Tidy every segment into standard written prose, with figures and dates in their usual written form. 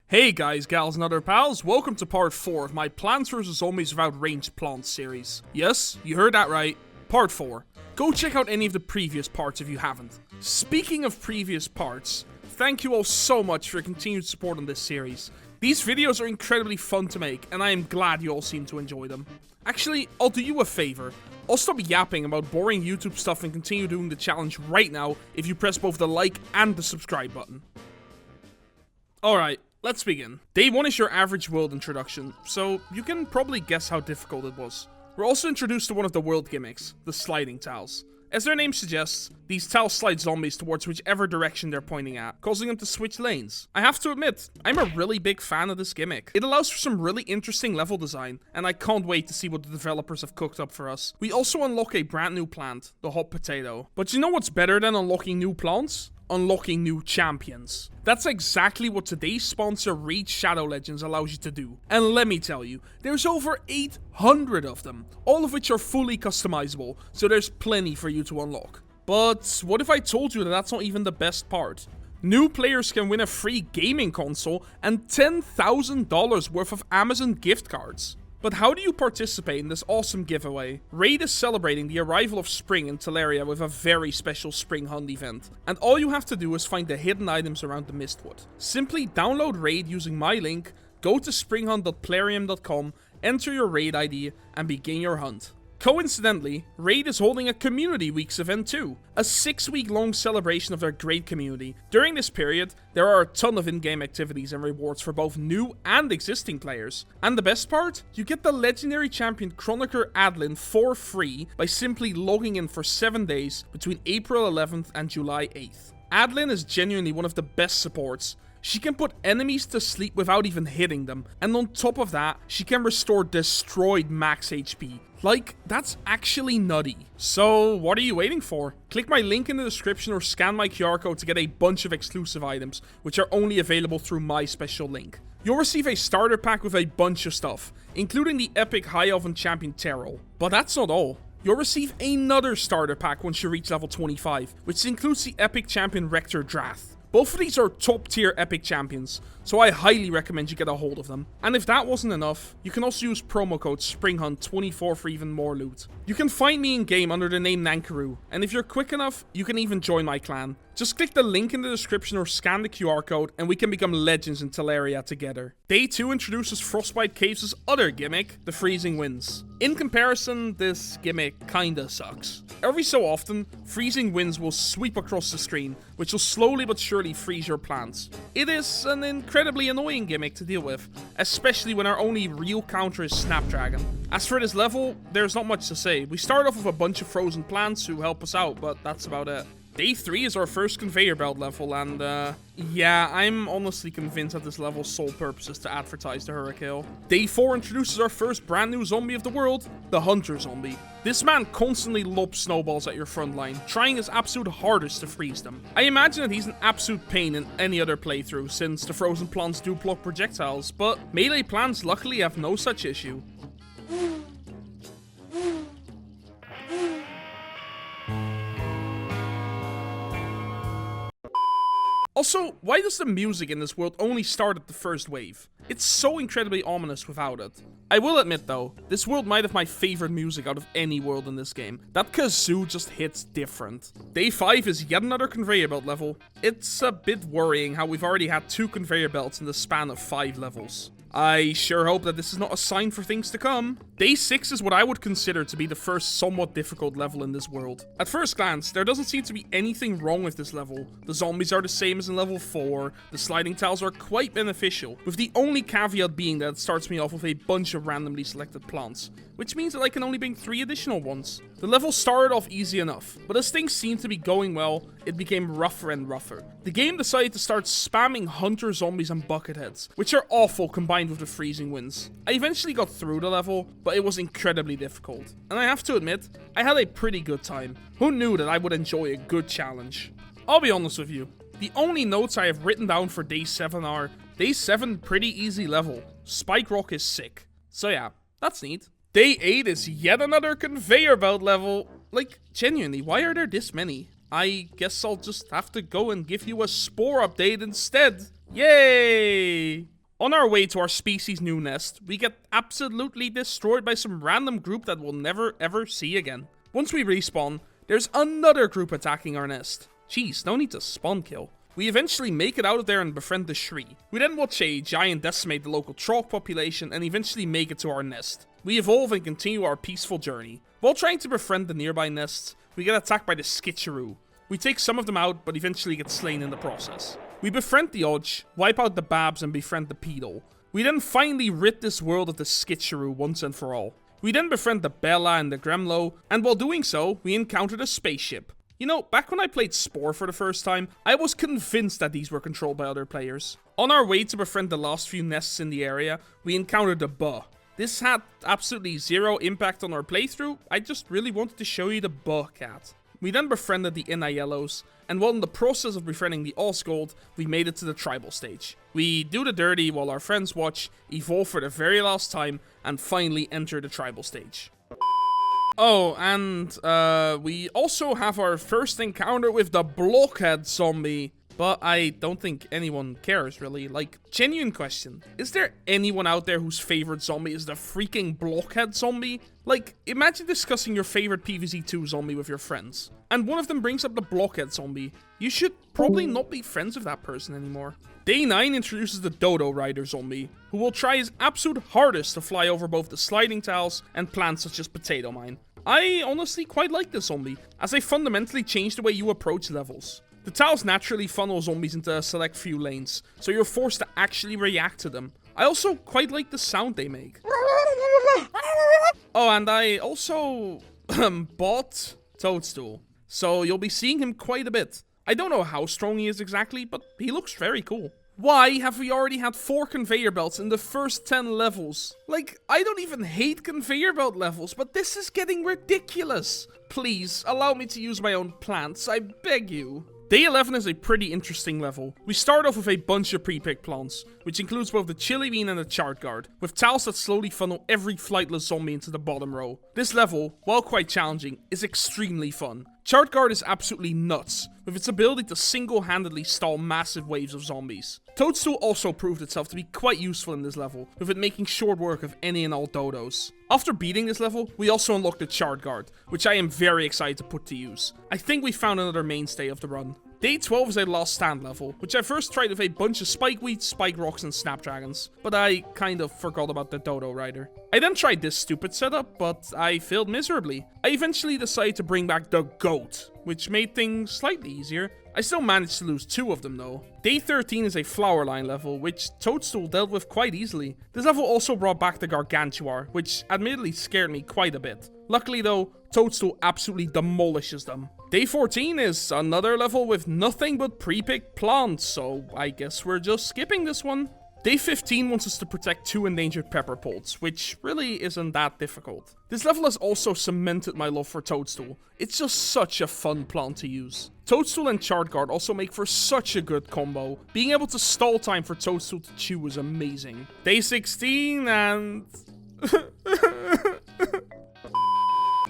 Hey guys, gals, and other pals, welcome to part 4 of my Plants vs Zombies Without Ranged Plants series. Yes, you heard that right, part 4. Go check out any of the previous parts if you haven't. Speaking of previous parts, thank you all so much for your continued support on this series. These videos are incredibly fun to make, and I am glad you all seem to enjoy them. Actually, I'll do you a favor. I'll stop yapping about boring YouTube stuff and continue doing the challenge right now if you press both the like and the subscribe button. Alright. Let's begin. Day 1 is your average world introduction, so you can probably guess how difficult it was. We're also introduced to one of the world gimmicks, the sliding tiles. As their name suggests, these tiles slide zombies towards whichever direction they're pointing at, causing them to switch lanes. I have to admit, I'm a really big fan of this gimmick. It allows for some really interesting level design, and I can't wait to see what the developers have cooked up for us. We also unlock a brand new plant, the hot potato. But you know what's better than unlocking new plants? Unlocking new champions. That's exactly what today's sponsor Raid Shadow Legends allows you to do. And let me tell you, there's over 800 of them, all of which are fully customizable, so there's plenty for you to unlock. But what if I told you that that's not even the best part? New players can win a free gaming console and $10,000 worth of Amazon gift cards. But how do you participate in this awesome giveaway? Raid is celebrating the arrival of spring in Teleria with a very special spring hunt event, and all you have to do is find the hidden items around the Mistwood. Simply download Raid using my link, go to springhunt.plarium.com, enter your Raid ID, and begin your hunt. Coincidentally, Raid is holding a Community Weeks event too, a 6-week-long celebration of their great community. During this period, there are a ton of in-game activities and rewards for both new and existing players. And the best part? You get the legendary champion Chronicler Adlin for free by simply logging in for 7 days between April 11th and July 8th. Adlin is genuinely one of the best supports. She can put enemies to sleep without even hitting them, and on top of that, she can restore destroyed max HP. Like, that's actually nutty. So, what are you waiting for? Click my link in the description or scan my QR code to get a bunch of exclusive items, which are only available through my special link. You'll receive a starter pack with a bunch of stuff, including the epic High Elven champion Terrell. But that's not all. You'll receive another starter pack once you reach level 25, which includes the epic champion Rector Drath. Both of these are top tier epic champions, so I highly recommend you get a hold of them. And if that wasn't enough, you can also use promo code SPRINGHUNT24 for even more loot. You can find me in game under the name Nankeroo, and if you're quick enough, you can even join my clan. Just click the link in the description or scan the QR code and we can become legends in Teleria together. Day 2 introduces Frostbite Caves' other gimmick, the freezing winds. In comparison, this gimmick kinda sucks. Every so often, freezing winds will sweep across the screen, which will slowly but surely freeze your plants. It is an incredibly annoying gimmick to deal with, especially when our only real counter is Snapdragon. As for this level, there's not much to say. We start off with a bunch of frozen plants who help us out, but that's about it. Day 3 is our first conveyor belt level, and yeah, I'm honestly convinced that this level's sole purpose is to advertise the Hurricane. Day 4 introduces our first brand new zombie of the world, the Hunter Zombie. This man constantly lobs snowballs at your front line, trying his absolute hardest to freeze them. I imagine that he's an absolute pain in any other playthrough, since the frozen plants do block projectiles, but melee plants luckily have no such issue. Also, why does the music in this world only start at the first wave? It's so incredibly ominous without it. I will admit though, this world might have my favorite music out of any world in this game. That kazoo just hits different. Day 5 is yet another conveyor belt level. It's a bit worrying how we've already had 2 conveyor belts in the span of 5 levels. I sure hope that this is not a sign for things to come. Day 6 is what I would consider to be the first somewhat difficult level in this world. At first glance, there doesn't seem to be anything wrong with this level. The zombies are the same as in level 4, the sliding tiles are quite beneficial, with the only caveat being that it starts me off with a bunch of randomly selected plants, which means that I can only bring 3 additional ones. The level started off easy enough, but as things seemed to be going well, it became rougher and rougher. The game decided to start spamming hunter zombies and bucketheads, which are awful combined with the freezing winds. I eventually got through the level, but it was incredibly difficult. And I have to admit, I had a pretty good time. Who knew that I would enjoy a good challenge? I'll be honest with you, the only notes I have written down for Day 7 are, Day 7, pretty easy level. Spike Rock is sick. So yeah, that's neat. Day 8 is yet another conveyor belt level. Like, genuinely, why are there this many? I guess I'll just have to go and give you a spore update instead. Yay! On our way to our species' new nest, we get absolutely destroyed by some random group that we'll never ever see again. Once we respawn, there's another group attacking our nest. Jeez, no need to spawn kill. We eventually make it out of there and befriend the Shree. We then watch a giant decimate the local troll population and eventually make it to our nest. We evolve and continue our peaceful journey. While trying to befriend the nearby nests, we get attacked by the Skitcheroo. We take some of them out, but eventually get slain in the process. We befriend the Odge, wipe out the Babs, and befriend the Peedle. We then finally rid this world of the Skitcheroo once and for all. We then befriend the Bella and the Gremlo, and while doing so, we encountered a spaceship. You know, back when I played Spore for the first time, I was convinced that these were controlled by other players. On our way to befriend the last few nests in the area, we encountered the Buh. This had absolutely zero impact on our playthrough, I just really wanted to show you the Buh cat. We then befriended the Inayellows, and while in the process of befriending the Osgold, we made it to the tribal stage. We do the dirty while our friends watch, evolve for the very last time, and finally enter the tribal stage. Oh, and we also have our first encounter with the Blockhead zombie. But I don't think anyone cares, really. Like, genuine question. Is there anyone out there whose favorite zombie is the freaking Blockhead zombie? Like, imagine discussing your favorite PvZ2 zombie with your friends, and one of them brings up the Blockhead zombie. You should probably not be friends with that person anymore. Day 9 introduces the Dodo Rider zombie, who will try his absolute hardest to fly over both the sliding tiles and plants such as Potato Mine. I honestly quite like this zombie, as they fundamentally change the way you approach levels. The tiles naturally funnel zombies into a select few lanes, so you're forced to actually react to them. I also quite like the sound they make. Oh, and I also bought Toadstool, so you'll be seeing him quite a bit. I don't know how strong he is exactly, but he looks very cool. Why have we already had 4 conveyor belts in the first 10 levels? Like, I don't even hate conveyor belt levels, but this is getting ridiculous. Please, allow me to use my own plants, I beg you. Day 11 is a pretty interesting level. We start off with a bunch of pre-picked plants, which includes both the Chili Bean and the Chart Guard, with tiles that slowly funnel every flightless zombie into the bottom row. This level, while quite challenging, is extremely fun. Chart Guard is absolutely nuts, with its ability to single-handedly stall massive waves of zombies. Toadstool also proved itself to be quite useful in this level, with it making short work of any and all dodos. After beating this level, we also unlocked the Chart Guard, which I am very excited to put to use. I think we found another mainstay of the run. Day 12 is a Last Stand level, which I first tried with a bunch of Spikeweeds, Spike Rocks, and Snapdragons, but I kind of forgot about the Dodo Rider. I then tried this stupid setup, but I failed miserably. I eventually decided to bring back the Goat, which made things slightly easier. I still managed to lose 2 of them though. Day 13 is a Flower Line level, which Toadstool dealt with quite easily. This level also brought back the Gargantuar, which admittedly scared me quite a bit. Luckily though, Toadstool absolutely demolishes them. Day 14 is another level with nothing but pre-picked plants, so I guess we're just skipping this one. Day 15 wants us to protect 2 endangered pepper poults, which really isn't that difficult. This level has also cemented my love for Toadstool. It's just such a fun plant to use. Toadstool and Chart Guard also make for such a good combo. Being able to stall time for Toadstool to chew is amazing. Day 16 and...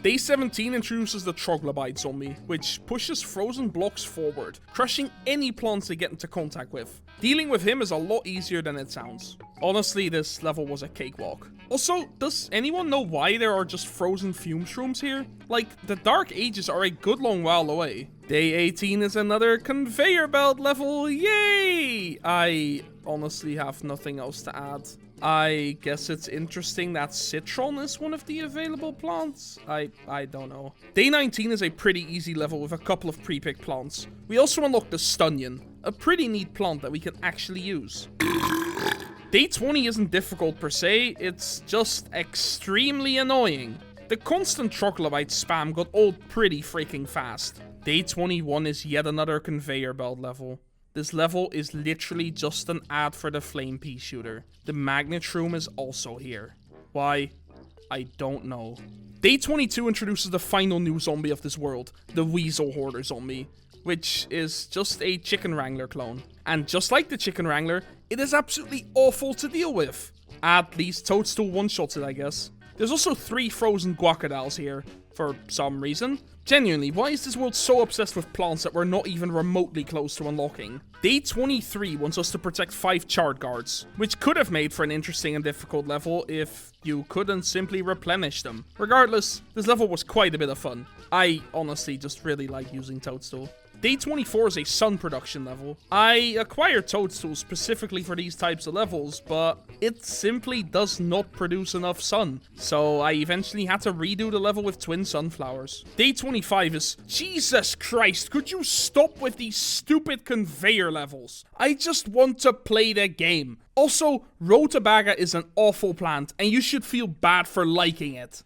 Day 17 introduces the Troglobite zombie, which pushes frozen blocks forward, crushing any plants they get into contact with. Dealing with him is a lot easier than it sounds. Honestly, this level was a cakewalk. Also, does anyone know why there are just frozen fume shrooms here? Like, the Dark Ages are a good long while away. Day 18 is another conveyor belt level, yay! I honestly have nothing else to add. I guess it's interesting that Citron is one of the available plants. I don't know. Day 19 is a pretty easy level with a couple of pre-picked plants. We also unlocked the Stunnion, a pretty neat plant that we can actually use. Day 20 isn't difficult per se, it's just extremely annoying. The constant Troglobite spam got old pretty freaking fast. Day 21 is yet another conveyor belt level. This level is literally just an ad for the Flame Pea Shooter. The Magnet Room is also here. Why? I don't know. Day 22 introduces the final new zombie of this world, the Weasel Hoarder zombie, which is just a Chicken Wrangler clone. And just like the Chicken Wrangler, it is absolutely awful to deal with. At least Toadstool one-shots it, I guess. There's also 3 frozen Guacodals here. for some reason. Genuinely, why is this world so obsessed with plants that we're not even remotely close to unlocking? Day 23 wants us to protect 5 Chard Guards, which could have made for an interesting and difficult level if you couldn't simply replenish them. Regardless, this level was quite a bit of fun. I honestly just really like using Toadstool. Day 24 is a sun production level. I acquired Toadstool specifically for these types of levels, but it simply does not produce enough sun. So I eventually had to redo the level with twin sunflowers. Day 25 is... Jesus Christ, could you stop with these stupid conveyor levels? I just want to play the game. Also, Rutabaga is an awful plant, and you should feel bad for liking it.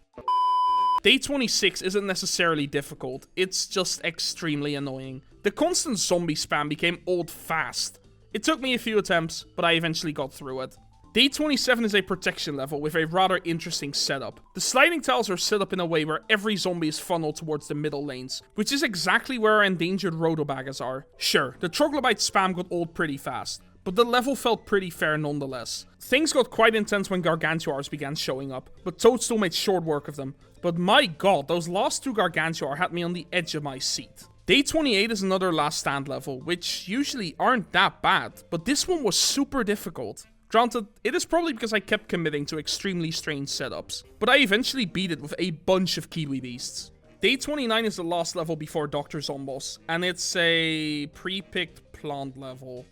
Day 26 isn't necessarily difficult, it's just extremely annoying. The constant zombie spam became old fast. It took me a few attempts, but I eventually got through it. Day 27 is a protection level with a rather interesting setup. The sliding tiles are set up in a way where every zombie is funneled towards the middle lanes, which is exactly where our endangered Rotobagas are. Sure, the Troglobite spam got old pretty fast, but the level felt pretty fair nonetheless. Things got quite intense when Gargantuars began showing up, but Toadstool made short work of them. But my god, those last 2 Gargantuar had me on the edge of my seat. Day 28 is another last stand level, which usually aren't that bad, but this one was super difficult. Granted, it is probably because I kept committing to extremely strange setups, but I eventually beat it with a bunch of Kiwi Beasts. Day 29 is the last level before Dr. Zombos, and it's a pre-picked plant level.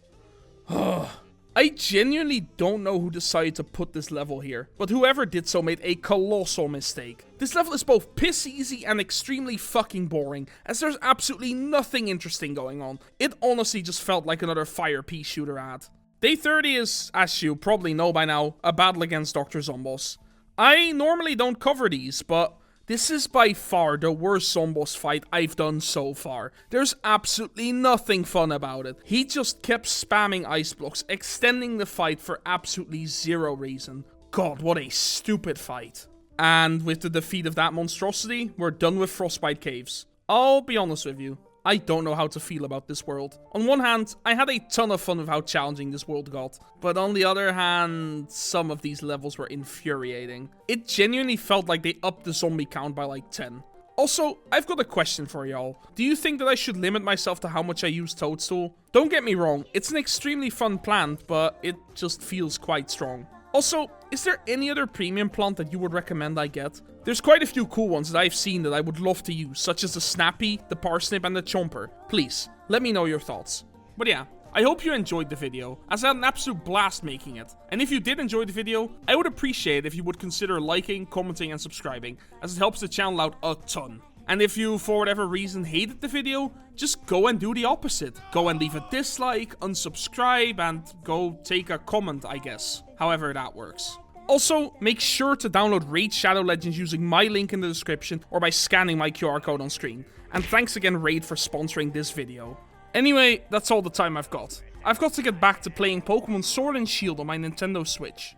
I genuinely don't know who decided to put this level here, but whoever did so made a colossal mistake. This level is both piss easy and extremely fucking boring, as there's absolutely nothing interesting going on. It honestly just felt like another fire pea shooter ad. Day 30 is, as you probably know by now, a battle against Dr. Zombos. I normally don't cover these, but this is by far the worst Zombos fight I've done so far. There's absolutely nothing fun about it. He just kept spamming ice blocks, extending the fight for absolutely zero reason. God, what a stupid fight. And with the defeat of that monstrosity, we're done with Frostbite Caves. I'll be honest with you, I don't know how to feel about this world. On one hand, I had a ton of fun with how challenging this world got, but on the other hand, some of these levels were infuriating. It genuinely felt like they upped the zombie count by like 10. Also, I've got a question for y'all. Do you think that I should limit myself to how much I use Toadstool? Don't get me wrong, it's an extremely fun plant, but it just feels quite strong. Also, is there any other premium plant that you would recommend I get? There's quite a few cool ones that I've seen that I would love to use, such as the Snappy, the Parsnip, and the Chomper. Please, let me know your thoughts. But yeah, I hope you enjoyed the video, as I had an absolute blast making it. And if you did enjoy the video, I would appreciate it if you would consider liking, commenting, and subscribing, as it helps the channel out a ton. And if you, for whatever reason, hated the video, just go and do the opposite. Go and leave a dislike, unsubscribe, and go take a comment, I guess. However that works. Also, make sure to download Raid Shadow Legends using my link in the description or by scanning my QR code on screen. And thanks again Raid for sponsoring this video. Anyway, that's all the time I've got. I've got to get back to playing Pokemon Sword and Shield on my Nintendo Switch.